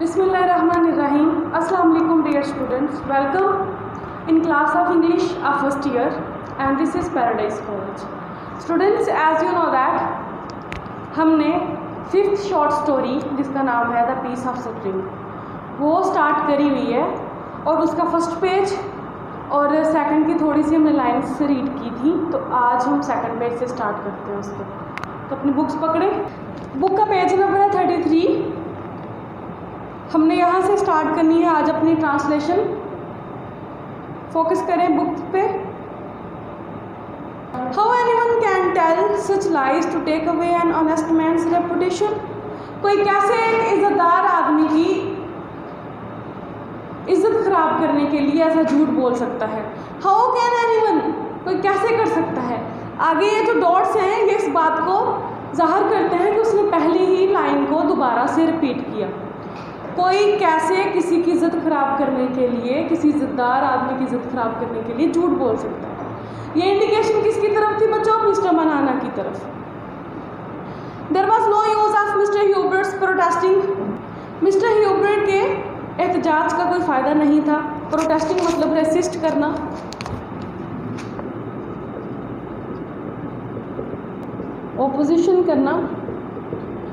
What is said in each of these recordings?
Bismillahirrahmanirrahim. Assalamu alaikum dear students. Welcome in class of English of first year and this is Paradise College. Students, as you know that हमने fifth short story जिसका नाम है the piece of spring वो start करी हुई है और उसका फर्स्ट पेज और सेकंड की थोड़ी सी हमने लाइन्स रीड की थी, तो आज हम सेकंड पेज से स्टार्ट करते हैं उसको। तो अपनी बुक्स पकड़े, बुक का पेज नंबर है 33। हमने यहाँ से स्टार्ट करनी है आज अपनी ट्रांसलेशन। फोकस करें बुक पे। How anyone can tell such lies to take away an honest man's reputation? कोई कैसे एक इज्जतदार आदमी की इज्जत खराब करने के लिए ऐसा झूठ बोल सकता है। How can anyone, कोई कैसे कर सकता है। आगे ये जो डॉट्स हैं ये इस बात को जाहिर करते हैं कि उसने पहली ही लाइन को दोबारा से रिपीट किया। कोई कैसे किसी की इज्जत खराब करने के लिए, किसी इज्जतदार आदमी की इज्जत खराब करने के लिए झूठ बोल सकता है। ये इंडिकेशन किसकी तरफ थी बच्चों? मिस्टर मनाना की तरफ। There was no use of mister Hubert's protesting. Mister Hubert के एहतजाज का कोई फ़ायदा नहीं था। प्रोटेस्टिंग मतलब रेसिस्ट करना। ओपोजिशन करना।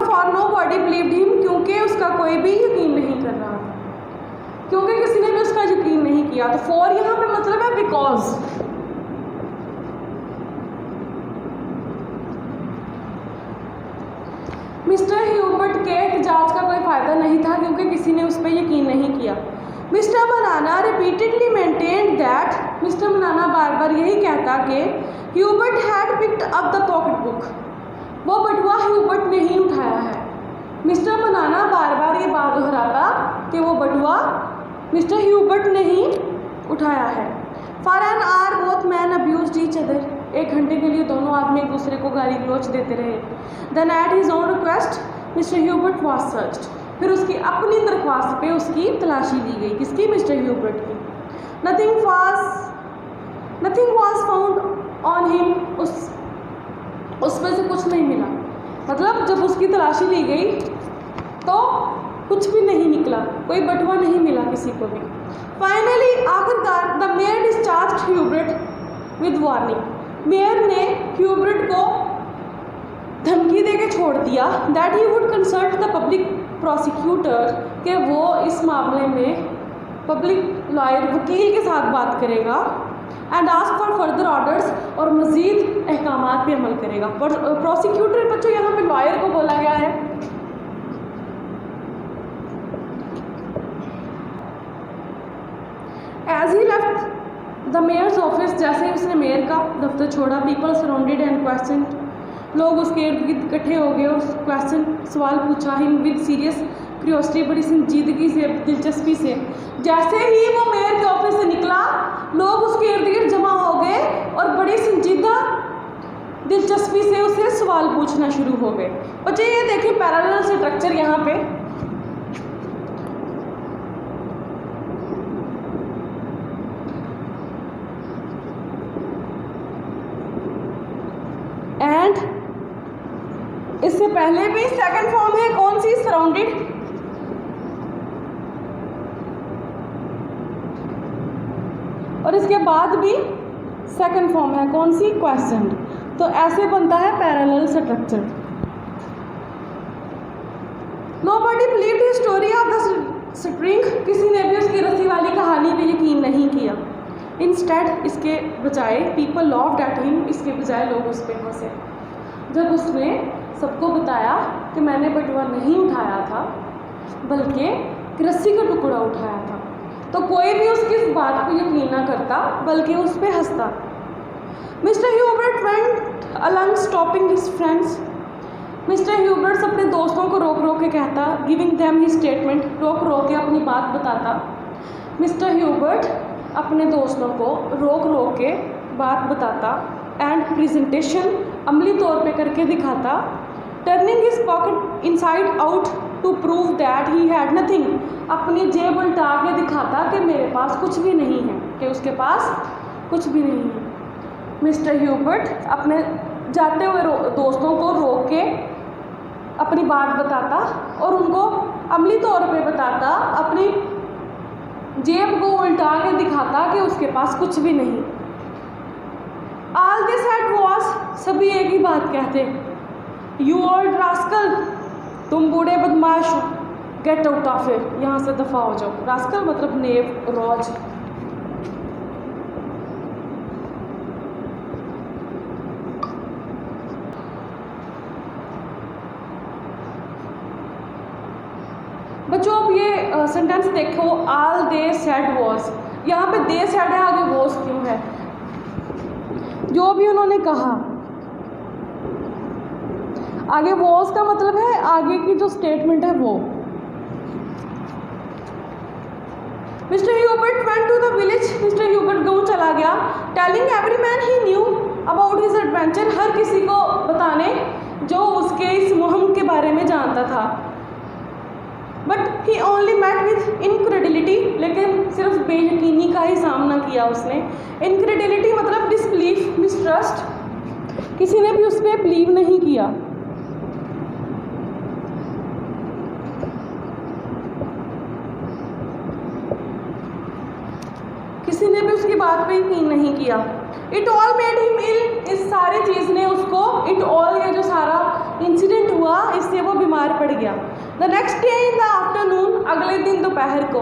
For nobody believed him, क्योंकि उसका कोई भी यकीन नहीं कर रहा था, क्योंकि किसी ने भी उसका यकीन नहीं किया। तो फॉर यहाँ पे मतलब है बिकॉज। मिस्टर ह्यूबर्ट के एहतजाज का कोई फ़ायदा नहीं था क्योंकि किसी ने उस पर यकीन नहीं किया। मिस्टर मनाना रिपीटेडली मेंटेन्ड दैट, मिस्टर मनाना बार बार यही कहता कि Hubert had picked up the pocket book, वो बटुआ ह्यूबर्ट ने ही उठाया है। मिस्टर मनाना बार बार ये बात दोहराता कि वो बटुआ मिस्टर ह्यूबर्ट ने ही उठाया है। For an hour both man abused each other, एक घंटे के लिए दोनों आदमी एक दूसरे को गाली गलौच देते रहे। Then at his own request mister Hubert was searched, फिर उसकी अपनी दरख्वास्त पे उसकी तलाशी ली गई। किसकी? मिस्टर ह्यूबर्ट की। Nothing was found on him, उसमें से कुछ नहीं मिला। मतलब जब उसकी तलाशी ली गई तो कुछ भी नहीं निकला, कोई बटुआ नहीं मिला किसी को भी। फाइनली आखिरकार the mayor discharged Hubert with warning, mayor ने ह्यूबर्ट को धमकी दे के छोड़ दिया that he would consult the public prosecutor, कि वो इस मामले में पब्लिक लॉयर वकील के साथ बात करेगा। And ask for further orders, और मज़ीद अहकामात पे अमल करेगा। प्रोसिक्यूटर बच्चों यहाँ पे लॉयर को बोला गया है। As he left the mayor's office, जैसे उसने मेयर का दफ्तर छोड़ा, पीपल सराउंडेड एंड क्वेश्चन, लोग उसके इर्द गिर्द इकट्ठे हो गए और क्वेश्चन सवाल पूछा हिम विद सीरियस क्यूरियोसिटी, बड़ी संजीदगी से, दिलचस्पी से। जैसे ही वो मेयर के ऑफिस से निकला लोग उसके इर्द गिर्द जमा हो गए और बड़ी संजीदा दिलचस्पी से उससे सवाल पूछना शुरू हो गए। बच्चे ये देखिए पैरेलल स्ट्रक्चर यहाँ पे, एंड इससे पहले भी सेकंड फॉर्म है कौन सी? सराउंडेड। और इसके बाद भी सेकंड फॉर्म है कौन सी? क्वेश्चन। तो ऐसे बनता है parallel structure. Nobody believed his story of the spring, किसी ने भी उसकी रस्सी वाली कहानी पे यकीन नहीं किया। इंस्टेड, इसके बजाय, पीपल लॉफ्ड एट हिम, इसके बजाय लोग उस पर हंसे। जब उसने सबको बताया कि मैंने बटुआ नहीं उठाया था बल्कि रस्सी का टुकड़ा उठाया था, तो कोई भी उसकी इस बात को यकीन ना करता बल्कि उस पर हंसता। Mister Hubert went along stopping his friends, mister Hubert अपने दोस्तों को रोक रोक के कहता, गिविंग देम हिज स्टेटमेंट, रोक रोक के अपनी बात बताता। मिस्टर ह्यूबर्ट अपने दोस्तों को रोक रोक के बात बताता एंड प्रेजेंटेशन अमली तौर पे करके दिखाता। Turning his pocket inside out to prove that he had nothing, अपनी जेब उल्टा के दिखाता कि मेरे पास कुछ भी नहीं है, कि उसके पास कुछ भी नहीं है। मिस्टर ह्यूबर्ट अपने जाते हुए दोस्तों को रोक के अपनी बात बताता और उनको अमली तौर पे बताता, अपनी जेब को उल्टा के दिखाता कि उसके पास कुछ भी नहीं। ऑल दे सेड वाज, सभी एक ही बात कहते, यू ओल्ड रास्कल, तुम बूढ़े बदमाश हो, गेट आउट ऑफ हियर, यहाँ से दफा हो जाओ। रास्कल मतलब नेव, रोज। बच्चों अब ये सेंटेंस देखो, ऑल दे सेड वाज, यहाँ पे दे सेड है, आगे वाज क्यों है? जो भी उन्होंने कहा, आगे वाज का मतलब है आगे की जो स्टेटमेंट है वो। Mister Hubert went to the village, mister Hubert गाँव चला गया, telling every man he knew about his adventure, हर किसी को बताने जो उसके इस मुहिम के बारे में जानता था। But he only met with incredulity, लेकिन सिर्फ बेयकीनी का ही सामना किया उसने। इनक्रेडिलिटी मतलब डिसबिलीफ, मिसट्रस्ट, किसी ने भी उस पर बिलीव नहीं किया। किसी ने भी उसकी बात पे यकीन नहीं किया। इट ऑल मेड हिम इल, इस सारी चीज़ ने उसको, इट ऑल ये जो सारा इंसिडेंट हुआ इससे वो बीमार पड़ गया। The next day in the afternoon, अगले दिन दोपहर को,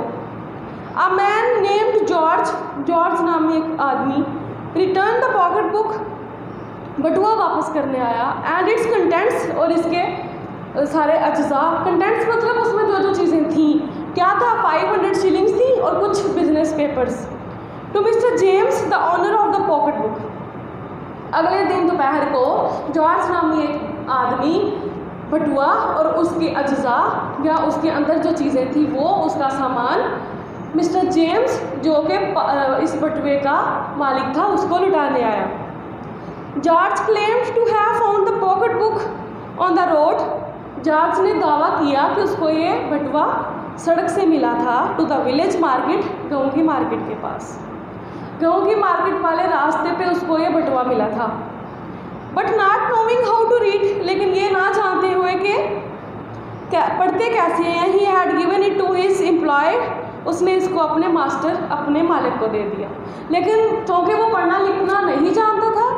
a man named George, George नामी एक आदमी, रिटर्न द पॉकेट बुक, बटुआ वापस करने आया, एंड इट्स कंटेंट्स, और इसके सारे अज्जा। कंटेंट्स मतलब उसमें जो जो चीज़ें थी, क्या था, 500 शिलिंग्स थी और कुछ business papers. To mister James the owner of the pocket book, अगले दिन दोपहर को जॉर्ज नामी एक आदमी बटुआ और उसके अज्जा या उसके अंदर जो चीज़ें थी वो, उसका सामान मिस्टर जेम्स जो कि इस बटुए का मालिक था उसको लुटाने आया। George claimed to have found the pocket book on the road, George ने दावा किया कि उसको ये बटुआ सड़क से मिला था। टू द विलेज मार्केट, गाँव की मार्केट के पास, गाँव की मार्केट वाले रास्ते पे उसको ये बटुआ मिला था। But not knowing how to read, लेकिन ये ना जानते हुए कि पढ़ते कैसे हैं। He had given it to his employed, उसने इसको अपने मास्टर, अपने मालिक को दे दिया। लेकिन क्योंकि वो पढ़ना लिखना नहीं जानता था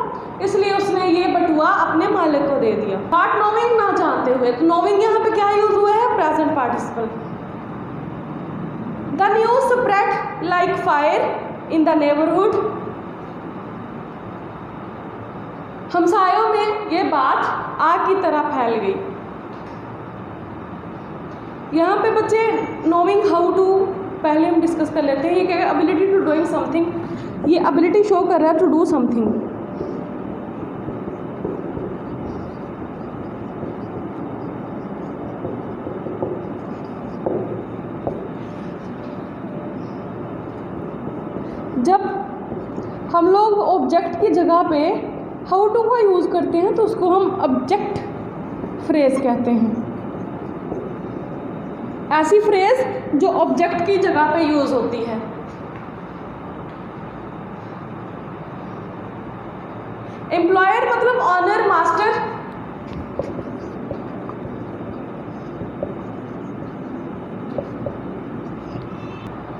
इसलिए उसने ये बटुआ अपने मालिक को दे दिया। नॉट नोइंग, ना जानते हुए, तो नोइंग यहाँ पे क्या यूज हुआ है, present participle. The news spread like fire in the neighbourhood, हमसायों में ये बात आग की तरह फैल गई। यहाँ पे बच्चे नोइंग हाउ टू पहले हम डिस्कस कर लेते हैं। ये क्या, एबिलिटी टू डूइंग समथिंग, ये एबिलिटी शो कर रहा है टू डू समथिंग। जब हम लोग ऑब्जेक्ट की जगह पे हाउ टू का यूज़ करते हैं तो उसको हम ऑब्जेक्ट फ्रेज कहते हैं। ऐसी फ्रेज जो ऑब्जेक्ट की जगह पे यूज़ होती है। एम्प्लॉयर मतलब owner, master.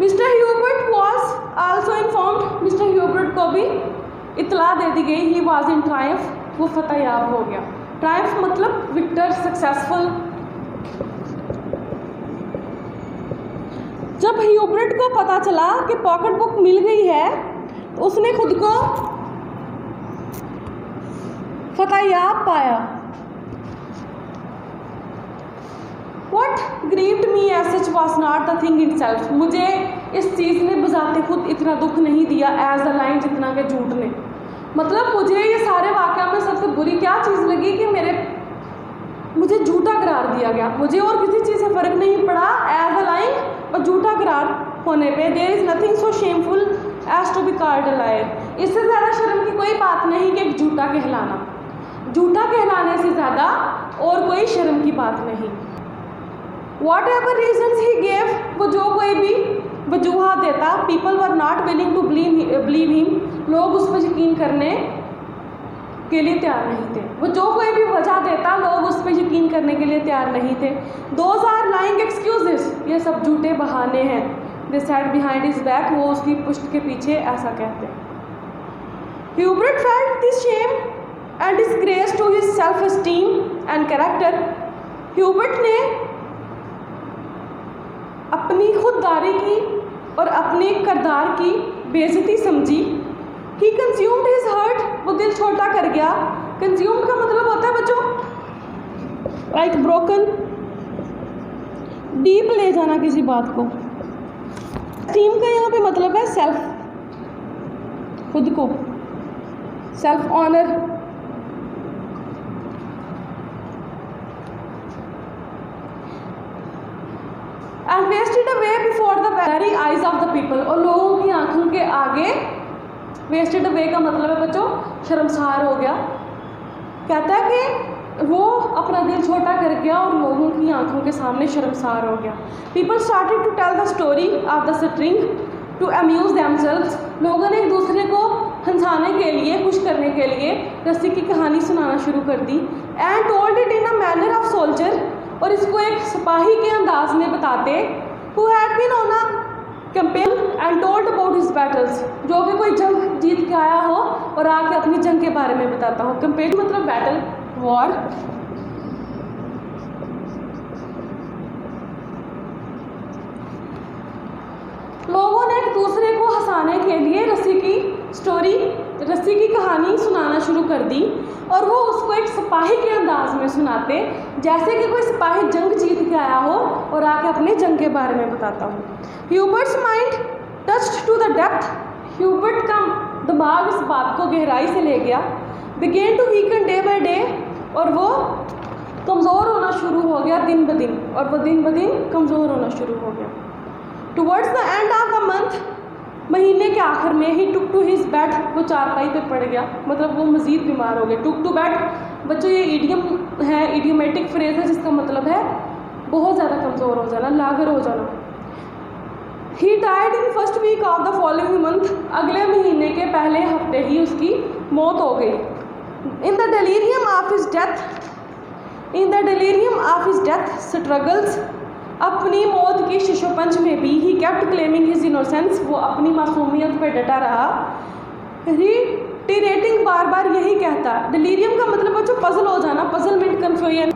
Mister Hubert was also informed, mister Hubert को भी इतला दे दी गई। ही वॉज इन ट्रायम्फ, वो फतेहयाब हो गया। ट्रायम्फ मतलब विक्टर, सक्सेसफुल। जब ह्यूबर्ट को पता चला कि पॉकेट बुक मिल गई है तो उसने खुद को फतेहयाब पाया। What grieved me as such was not the thing itself, मुझे इस चीज़ ने बजाते खुद इतना दुख नहीं दिया एज द लाइन, जितना के झूठ ने। मतलब मुझे ये सारे वाक़या में सबसे बुरी क्या चीज़ लगी कि मुझे झूठा करार दिया गया। मुझे और किसी चीज़ से फ़र्क नहीं पड़ा एज द लाइन, और झूठा करार होने पे there is nothing so shameful as to be called a liar. इससे ज़्यादा शर्म की कोई बात नहीं कि एक झूठा कहलाना। झूठा कहलाने से ज़्यादा और कोई शर्म की बात नहीं। Whatever reasons he gave, वो जो कोई भी वजूहा देता, people were not willing to believe him, लोग उस पर यकीन करने के लिए तैयार नहीं थे। वो जो कोई भी वजह देता लोग उस पर यकीन करने के लिए तैयार नहीं थे। दोज आर लाइंग एक्सक्यूजेस, ये सब झूठे बहाने हैं। They said behind his back, वो उसकी पुष्ट के पीछे ऐसा कहते हैं। Hubert felt this shame and disgrace to his self esteem and character. Hubert ने अपनी खुददारी की और अपने किरदार की बेइज्जती समझी। ही कंज्यूम्ड हिज हर्ट, वो दिल छोटा कर गया। कंज्यूम्ड का मतलब होता है बच्चों लाइक ब्रोकन, डीप ले जाना किसी बात को। एस्टीम का यहाँ पे मतलब है सेल्फ, खुद को, self honour. And wasted away before the very eyes of the people, और लोगों की आंखों के आगे। वेस्टेड अवे का मतलब है बच्चों शर्मसार हो गया। कहता है कि वो अपना दिल छोटा कर गया और लोगों की आंखों के सामने शर्मसार हो गया। People started to tell the story of the string to amuse themselves, लोगों ने एक दूसरे को हंसाने के लिए, खुश करने के लिए रस्सी की कहानी सुनाना शुरू कर दी। And told it in a manner of soldier, और इसको एक सिपाही के अंदाज में बताते। Who had been on a campaign and told about his battles, जो कि कोई जंग जीत के आया हो और आके अपनी जंग के बारे में बताता हो। कैंपेन मतलब बैटल, वॉर। लोगों ने एक दूसरे को हंसाने के लिए रस्सी की कहानी सुनाना शुरू कर दी, और वो उसको एक सिपाही के अंदाज में सुनाते, जैसे कि कोई सिपाही जंग जीत के आया हो और आके अपने जंग के बारे में बताता हो। Hubert's mind touched to the depth, Hubert का दिमाग इस बात को गहराई से ले गया। Began to weaken day by day, और वो कमज़ोर होना शुरू हो गया दिन ब दिन, और वो दिन ब दिन कमज़ोर होना शुरू हो गया। Towards the end of the month, महीने के आखिर में, ही टुक टू हिज बेड, वो चारपाई पे पड़ गया, मतलब वो मज़ीद बीमार हो गया। टुक टू बेड बच्चों ये इडियम है, इडियोमेटिक फ्रेज है, जिसका मतलब है बहुत ज़्यादा कमज़ोर हो जाना, लागर हो जाना। He died in first week of the following month, अगले महीने के पहले हफ्ते ही उसकी मौत हो गई। In the delirium of his death struggles, अपनी मौत की शिशोपंच में भी he kept claiming his innocence, वो अपनी मासूमियत पे डटा रहा। रिटेरेटिंग, बार बार यही कहता। डिलीरियम का मतलब बच्चों पजल हो जाना, पजलमेंट, कन्फ्यूजन।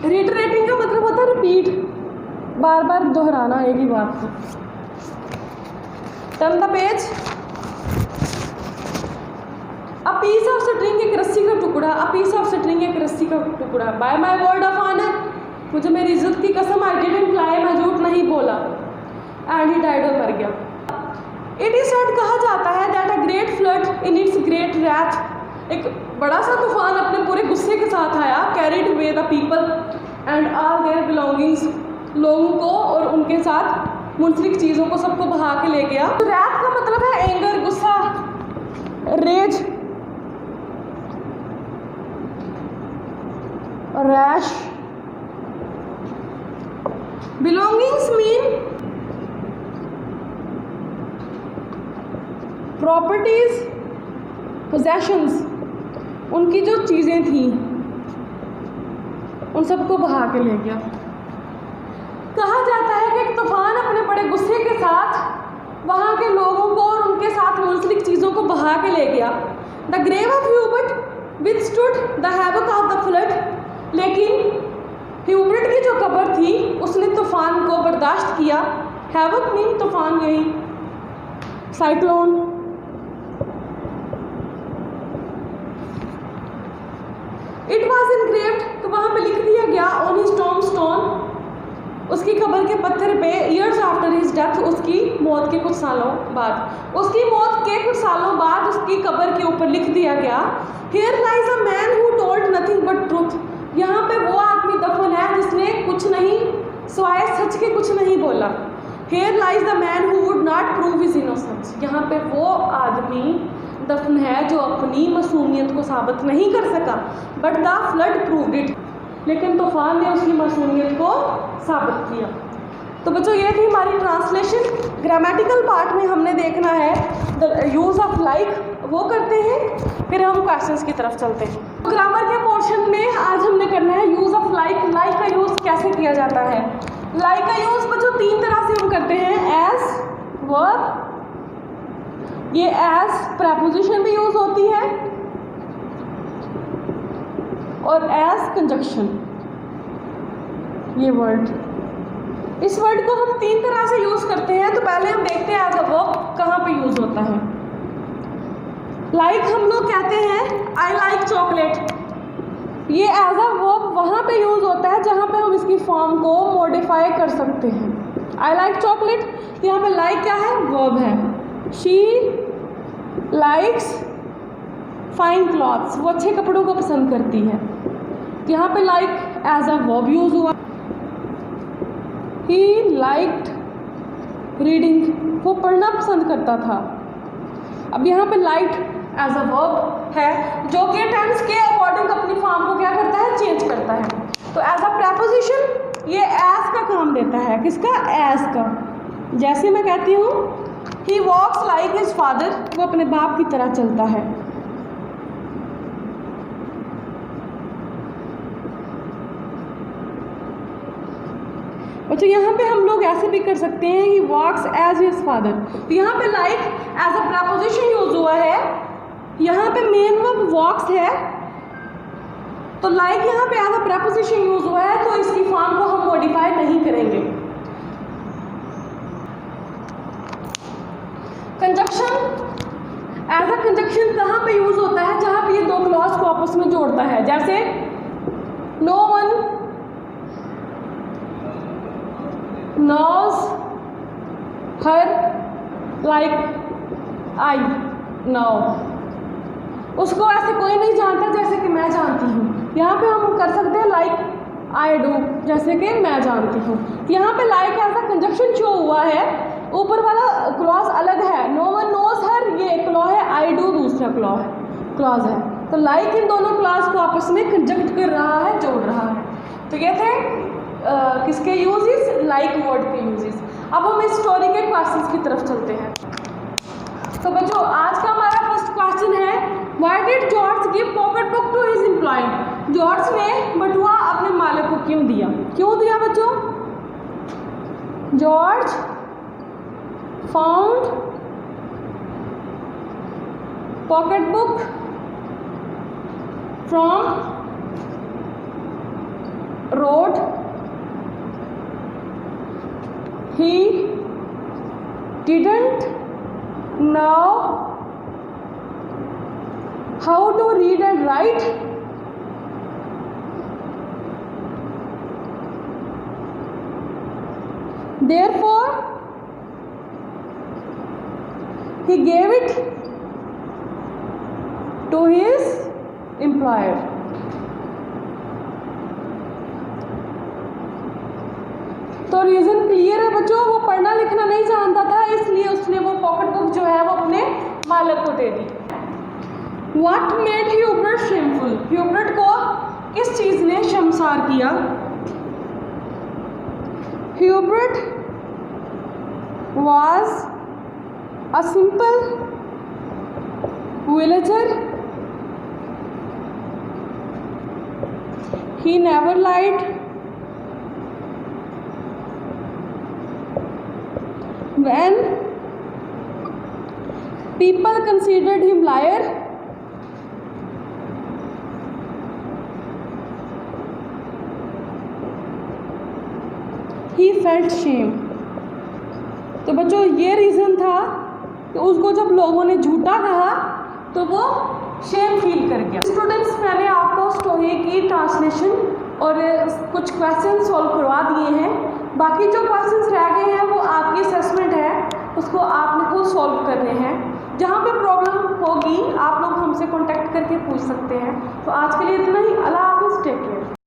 रिटरेटिंग का मतलब होता है रिपीट, बार बार दोहराना एक ही बात को। Turn the page. A piece of string, एक रस्सी का टुकड़ा। अ पीस ऑफ स्ट्रिंग, एक रस्सी का टुकड़ा। By my word of honour, मुझे मेरी इज्जत की कसम, आई डिडंट लाई, मैं झूठ नहीं बोला। एंड ही डाइड, और मर गया। इट इज सेड, कहा जाता है, that a great flood in its great wrath, एक बड़ा सा तूफान अपने पूरे गुस्से के साथ आया। Carried away the people and all their belongings, लोगों को और उनके साथ मुंसलिक चीज़ों को सबको बहा के ले गया। तो रैथ का मतलब है एंगर, गुस्सा, rage, wrath. Belongings mean properties, possessions, उनकी जो चीज़ें थी उन सबको बहा के ले गया। कहा जाता है कि एक तूफान अपने बड़े गुस्से के साथ वहाँ के लोगों को और उनके साथ मुंसलिक चीज़ों को बहा के ले गया। The grave of Hubert withstood the havoc of the flood, लेकिन ह्यूबर्ट की जो कब्र थी उसने तूफान को बर्दाश्त किया। हैवक मीन तूफान, यही साइक्लोन। इट वॉज इनग्रेव्ड, तो वहाँ पे लिख दिया गया, ऑन हिज टॉम्बस्टोन, उसकी कब्र के पत्थर पे, ईयर्स आफ्टर हिज डेथ, उसकी मौत के कुछ सालों बाद, उसकी कब्र के ऊपर लिख दिया गया, here lies a man who told nothing but truth, यहाँ पे वो आदमी दफन है जिसने कुछ नहीं सिवाय सच के कुछ नहीं बोला। Here lies the man who would not prove his innocence, यहाँ पे वो आदमी दफन है जो अपनी मासूमियत को साबित नहीं कर सका, but the flood proved it. लेकिन तूफान ने उसकी मासूमियत को साबित किया। तो बच्चों ये थी हमारी ट्रांसलेशन। ग्रामेटिकल पार्ट में हमने देखना है द यूज़ ऑफ लाइक वो करते हैं, फिर हम क्वेश्चंस की तरफ चलते हैं। ग्रामर के पोर्शन में आज हमने करना है यूज़ ऑफ लाइक। लाइक का यूज़ कैसे किया जाता है? लाइक का यूज़ बच्चों 3 तरह से हम करते हैं। एज वर्ब, ये एज प्रेपोजिशन भी यूज़ होती है, और एज कंजक्शन ये वर्ड। इस वर्ड को हम 3 तरह से यूज़ करते हैं। तो पहले हम देखते हैं एज अ वर्ब कहाँ पे यूज़ होता है। लाइक हम लोग कहते हैं आई लाइक चॉकलेट, ये एज अ वर्ब वहाँ पे यूज़ होता है जहाँ पे हम इसकी फॉर्म को मॉडिफाई कर सकते हैं। आई लाइक चॉकलेट, तो यहाँ पे लाइक क्या है? वर्ब है। शी लाइक्स फाइन क्लॉथ्स, वो अच्छे कपड़ों को पसंद करती है, तो यहाँ पे like as a verb use हुआ। ही लाइक्ड रीडिंग, वो पढ़ना पसंद करता था। अब यहाँ पे लाइक्ड एज अ वर्ब है जो कि टेंस के अकॉर्डिंग अपनी फॉर्म को क्या करता है? चेंज करता है। तो एज अ प्रेपोजिशन ये एज का काम देता है। किसका? एज का। जैसे मैं कहती हूँ ही वॉक्स लाइक हिज फादर, वो अपने बाप की तरह चलता है। अच्छा, यहाँ पे हम लोग ऐसे भी कर सकते हैं he walks as his father, तो यहाँ पे like as a preposition use हुआ है, यहाँ पे मेन वर्ब वॉक्स है, तो लाइक यहाँ पे एज अ प्रेपोजिशन यूज हुआ है, तो इसकी फॉर्म को हम मॉडिफाई नहीं करेंगे। कंजक्शन, एज अ कंजक्शन कहाँ पे यूज होता है? जहाँ पे ये 2 क्लॉज को आपस में जोड़ता है। जैसे no one knows her like I know, उसको ऐसे कोई नहीं जानता जैसे कि मैं जानती हूँ। यहाँ पे हम कर सकते हैं लाइक आई डू, जैसे कि मैं जानती हूँ। यहाँ पे like as a conjunction show हुआ है, ऊपर वाला क्लॉज अलग है। नो वन नोज हर ये क्लॉज है, आई डू दूसरा क्लॉज है। तो लाइक इन दोनों क्लॉज को आपस में कंजक्ट कर रहा है, जोड़ रहा है। तो ये थे किसके यूजेस? लाइक वर्ड के यूजेस। अब हम इस स्टोरी के क्वेश्चंस की तरफ चलते हैं। तो बच्चों आज का हमारा फर्स्ट क्वेश्चन है, why did George give pocket book to his employed? George ने बटुआ अपने मालिक को क्यों दिया? क्यों दिया बच्चों? George found pocket book from road, he didn't know how to read and write, therefore he gave it to his employer. तो रीज़न क्लियर है बच्चों, वो पढ़ना लिखना नहीं जानता था, इसलिए उसने वो पॉकेट बुक जो है वो अपने मालिक को दे दी। What made Hubert shameful? Hubert को किस चीज़ ने शर्मसार किया? Hubert was a simple villager. He never lied. When people considered him liar, he felt shame. तो बच्चों ये रीज़न था कि उसको जब लोगों ने झूठा कहा तो वो शेम फील कर गया। स्टूडेंट्स, मैंने आपको स्टोरी की ट्रांसलेशन और कुछ क्वेश्चन सॉल्व करवा दिए हैं। बाकी जो क्वेश्चंस रह गए हैं वो आपकी असेसमेंट है, उसको आपने खुद सॉल्व करने हैं। जहाँ पे प्रॉब्लम होगी आप लोग हमसे कांटेक्ट करके पूछ सकते हैं। तो आज के लिए इतना ही। अल्लाह हाफिज़, टेक केयर।